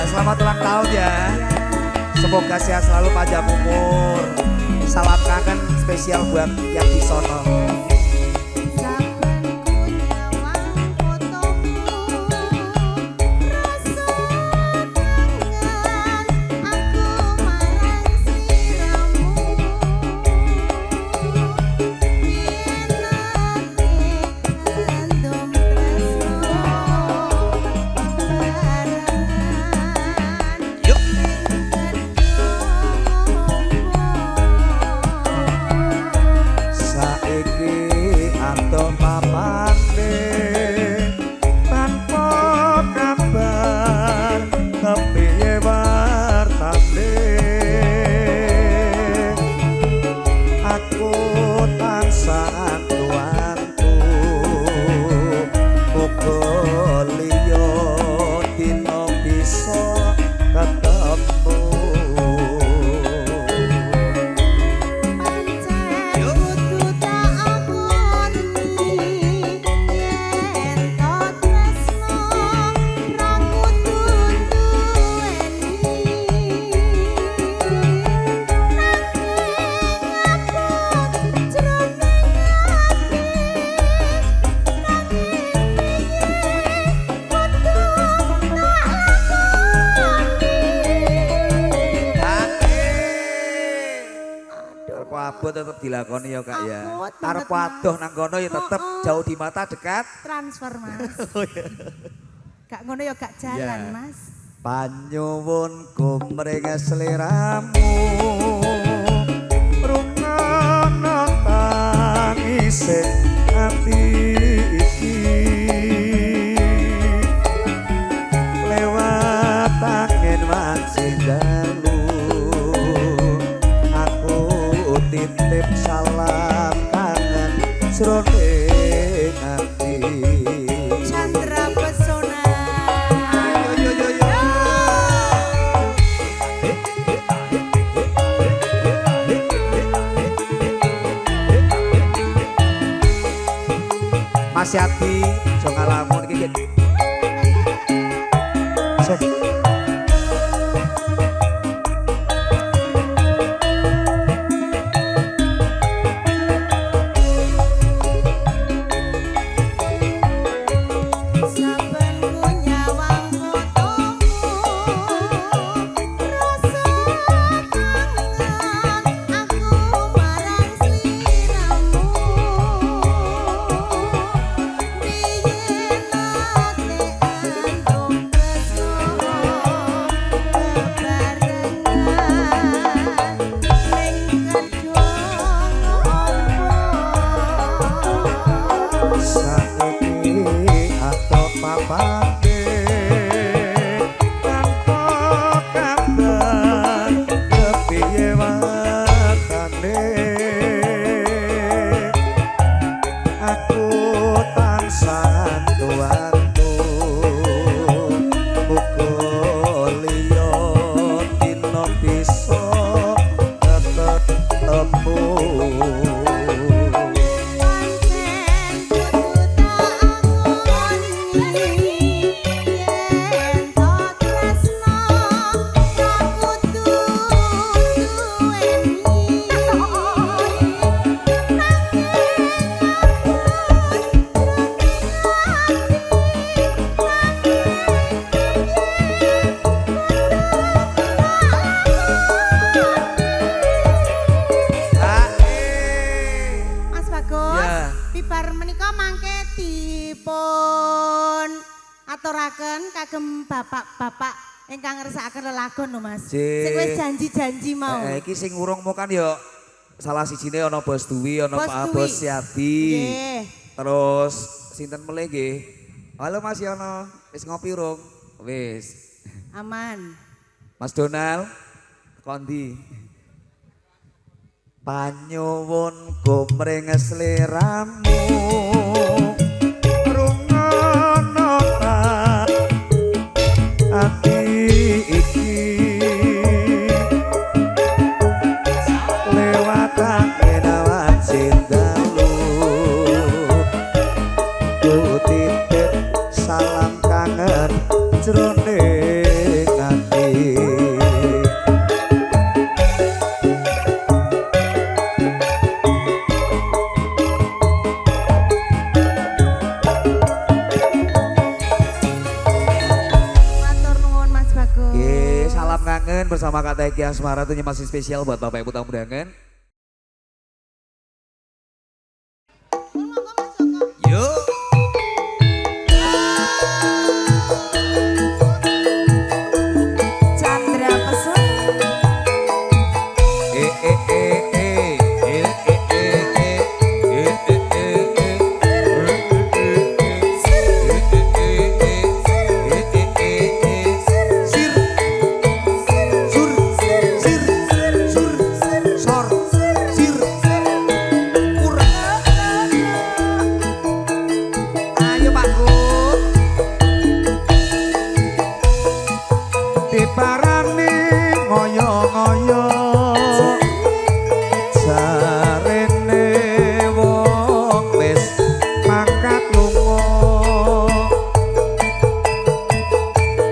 selamat ulang tahun ya. Semoga sehat selalu, panjang umur. Salam kangen spesial buat yang di sono. Abot tetep dilakoni ya Kak ya. Arep wadoh nang kono ya tetep jauh di mata dekat transfer Mas. Gak ngono ya gak jalan Mas. Panyuwunku mring sliramu rungono tangise ati iki lewat angin wancindalu titip salam kangen srone ati Chandra Pesona. Yo yo yo yo. Mas Yati jo ngalamun iki. Aturaken kagem bapak-bapak ingkang ngersakaken lelagon lho Mas. Sing wis janji-janji mau. Iki sing urungmu kan ya salah sijine ana Bos Dwi, ana Pak Bos Yati. Terus sinten meneh nggih? Halo Mas Yono, wis ngopi urung? Wis. Aman. Mas Donal, kondi. Panyuwunku mring sliramu. Ati iki lewat angin wancindalu ku titip salam kangen jroning Kangen bersama Kak Teki Asmara tentunya masih spesial buat Bapak Ibu tamu undangan. Yuk. Chandra Pesona. Parani ngoyo-ngoyo jarene wong wis mangkat lunga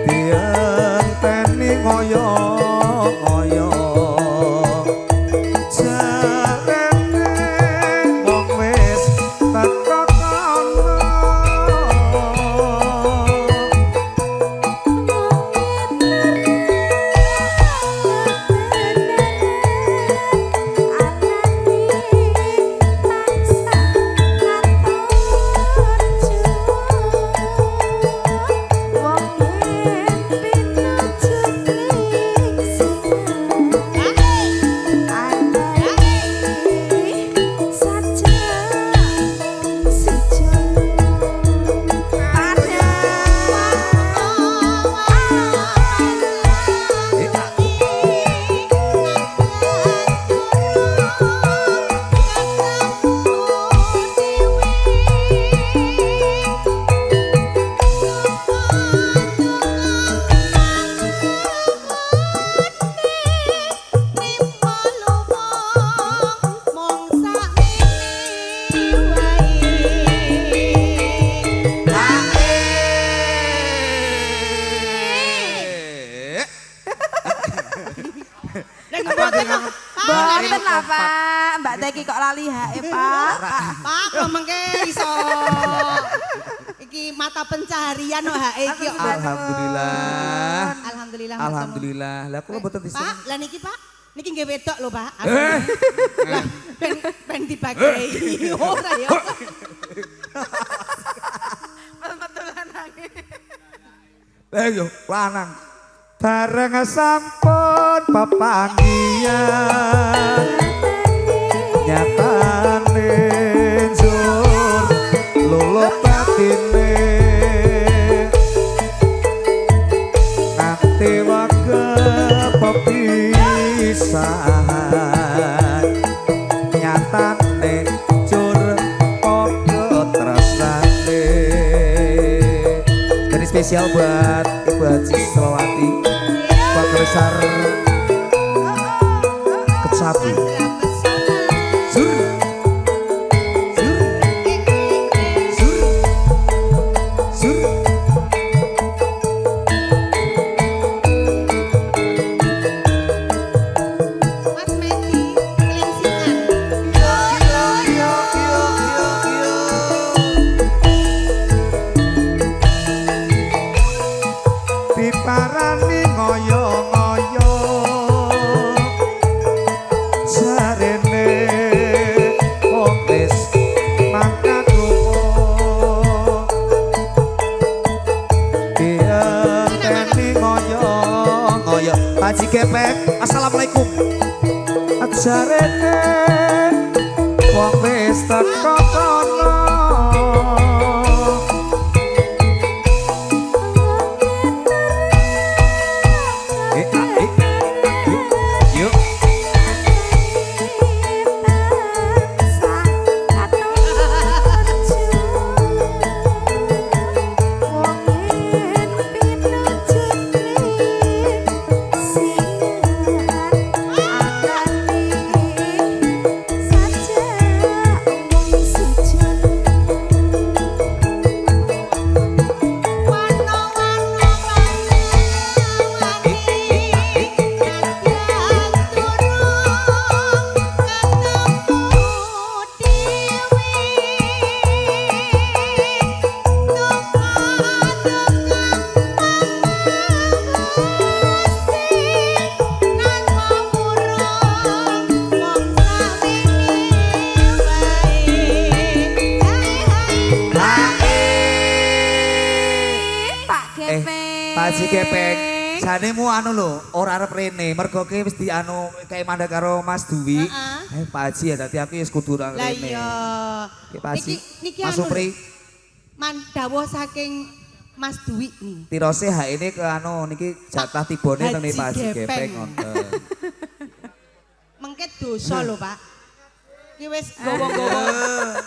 dienteni ngoyo-ngoyo jarene wong wis teko kono. Boten lah Pak, Mbak Teki kok lali hae Pak. Pak, mengke iso iki mata pencaharian no hae iki. Alhamdulillah. Alhamdulillah. Alhamdulillah. Lah kula mboten disen. Pak, lah niki Pak, niki nggih wedok lho Pak. Lah ben dibagi ora ya. Betulan nangis. Ayo lanang. Bareng sampun pepanggihan nyatane njur luluh batine nganti wage pepisahan nyatane njur padha tresnane. Jadi spesial buat Ibu Haji Selawati Besar Kecapi. Sur. Sur. Sur. Sur. Mas Medi, kelingsingan. Diparani ngoyo-ngoyo jarene wong wis mangkat lunga dienteni ngoyo-ngoyo. Haji Kepek, assalamualaikum. Jarene wong wis teko kono. Saja Si Gepeng, janemu anu lho, ora arep rene, mergo ki wis di anu kayak mandek karo Mas Dwi. Pak Haji ya dadi aku wis kudu ora Lah rene. iya. Ki Pak Haji. Niki Mas anu Supri, mandhawa saking Mas Dwi nih. tirose hak ini ke anu niki jatah tibone teng Haji Pak Haji Gepeng. Gepeng ngoten. Mengke dosa lho, Pak. Ki wis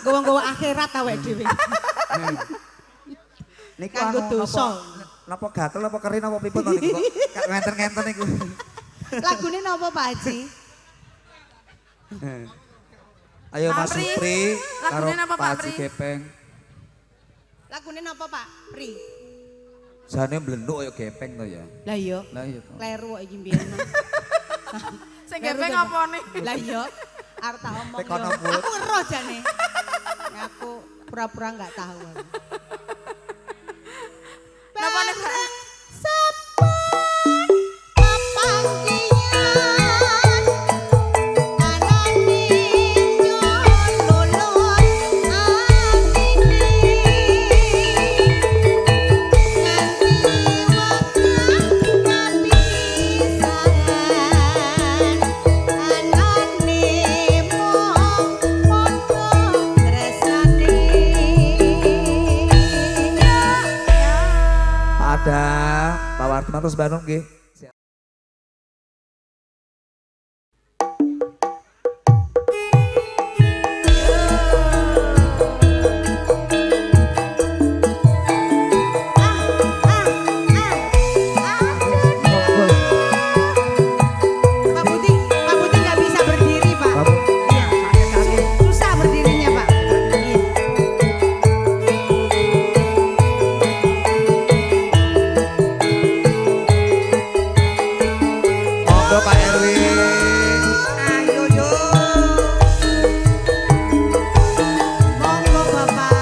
gowo-gowo akhirat awake dhewe. Niku Kanggo anu dosa. napa gatel apa kerin apa pripun to niku kok ngenten-ngenten niku. Lagune napa Pak Haji? Ayo Mas Pak Pri, Supri karo lagune napa, Pak Pak Haji Pri? Gepeng. Lagune napa Pak? Pri. Jane blenduk kaya gepeng to ya. Lah iya. Lah iya to. Kleru kok iki mbiyen. Sing gepeng apa nih? Lah iya. Arep tak omong Tekono yo. mulut. Aku ngeroh jane. Ya aku pura-pura enggak tahu. Napa nih? Pak? Ada Pak Warti matur Bandung nggih. Pak Budi nggak bisa berdiri Pak. Iya, susah berdirinya Pak. Iya. Monggo Pak Erwin. Ayo yo. Monggo Bapak.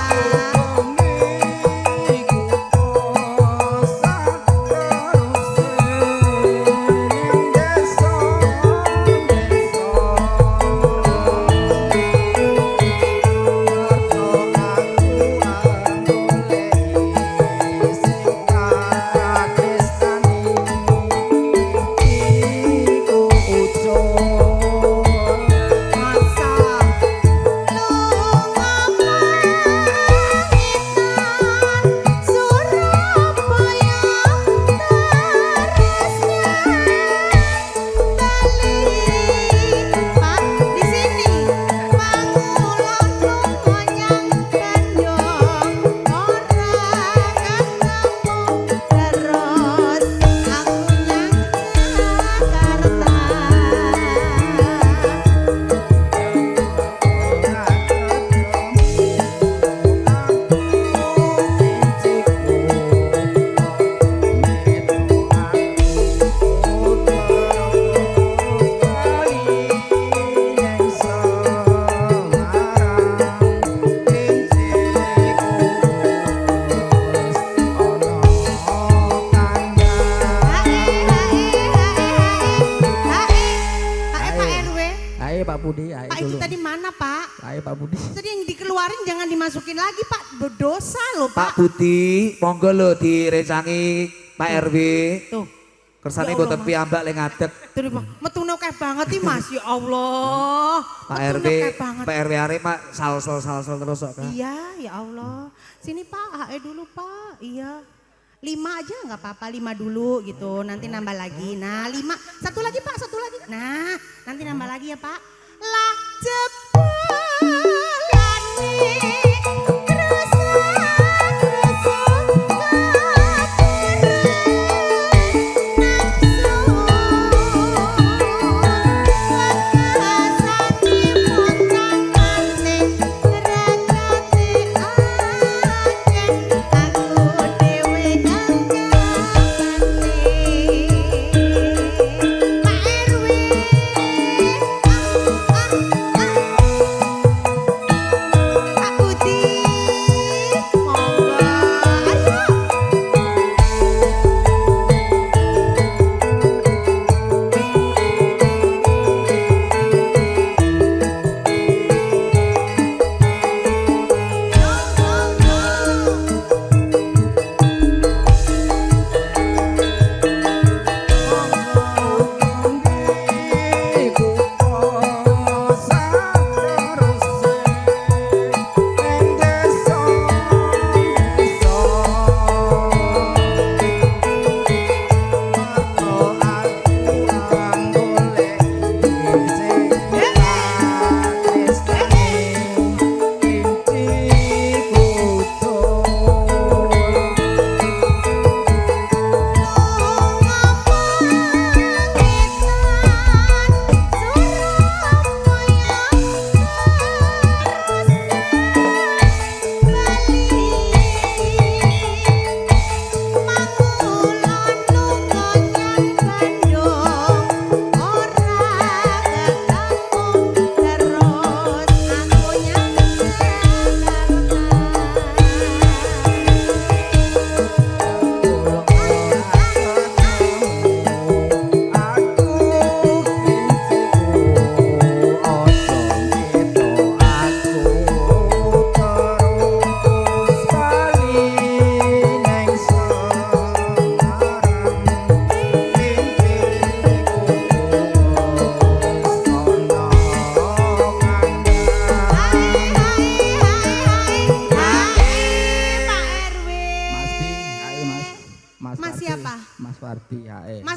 Pak Budi, ayo Pak itu dulu. tadi mana Pak? Ayo Pak Budi. Tadi yang dikeluarin jangan dimasukin lagi Pak. Berdosa loh Pak Pak. Budi, monggo lho direncangi Pak RW. Tuh. Kersane Ya Allah, mboten Mas. piyambak le ngadeg. Tuh Pak. Metune akeh banget nih Mas. Ya Allah. Pak Metune RW, akeh banget. Pak RW arek mak salsel terus kok. Kak. Iya, ya Allah. Sini Pak, HE dulu Pak. Iya. 5 aja nggak apa-apa, 5 dulu gitu. Nanti nambah lagi. Nah, 5. Satu lagi Pak, satu lagi. Nah, nanti nambah lagi ya Pak. Lah jebulane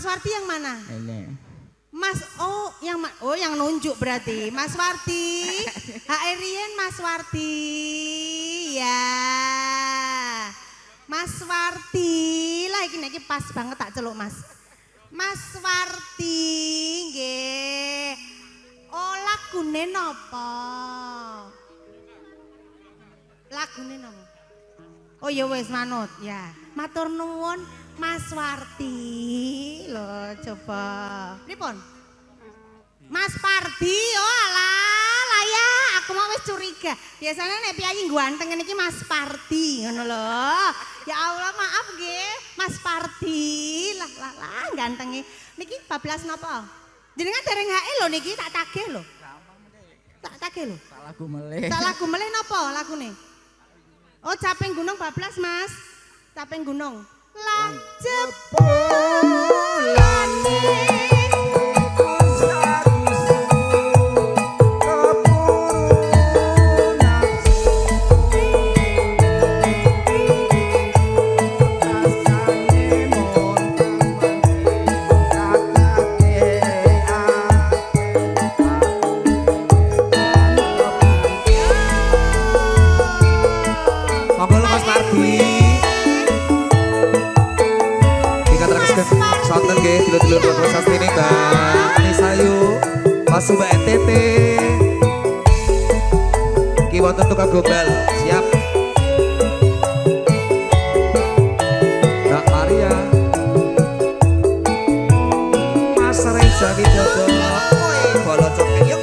Mas Warti yang mana? Ini. Mas, oh yang nunjuk berarti. Mas Warti, Hairien Mas Warti, ya. Mas Warti, lah iki pas banget tak celuk Mas. Mas Warti, nggih. Oh lagune napa? Lagune napa? Oh ya wis manut, ya. Matur nuwun Mas Warti. Loh, coba. Pripun? Mas Pardi, oh alah ya, aku mau wis curiga. Biasanya nek piyayi ganteng niki Mas Pardi ngono lho. Ya Allah, maaf nggih, Mas Pardi. Lah gantenge. Niki bablas napa? Jenengan dereng HE lho niki tak tagih lho. Tak tagih lho. Tak lagu meleh. Tak lagu meleh napa lagune? Oh, Caping Gunung bablas, Mas. Caping Gunung. Lan jebulane sonten nggih dulur-dulur podcast Sastini Mbak Anisayu Mas Mbak NTT ki wonten tukang gombal siap Mbak Maria Mas Reza Widodo bolocok yuk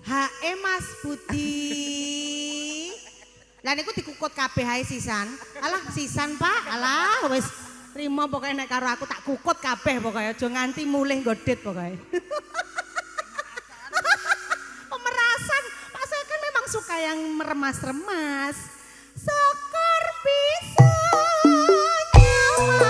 HE Mas Budi. Lah niku dikukut kabeh hae sisan. Alah sisan Pak, alah wis trimo pokoke nek karo aku tak kukut kabeh pokoke aja nganti mulih nggodit pokoke. Pemerasan, Pak saya kan memang suka yang meremas-remas. Sokor bisa nyawa.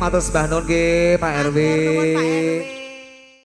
Matur sembah nuwun nggih Pak RW. Matur nuwun Pak RW.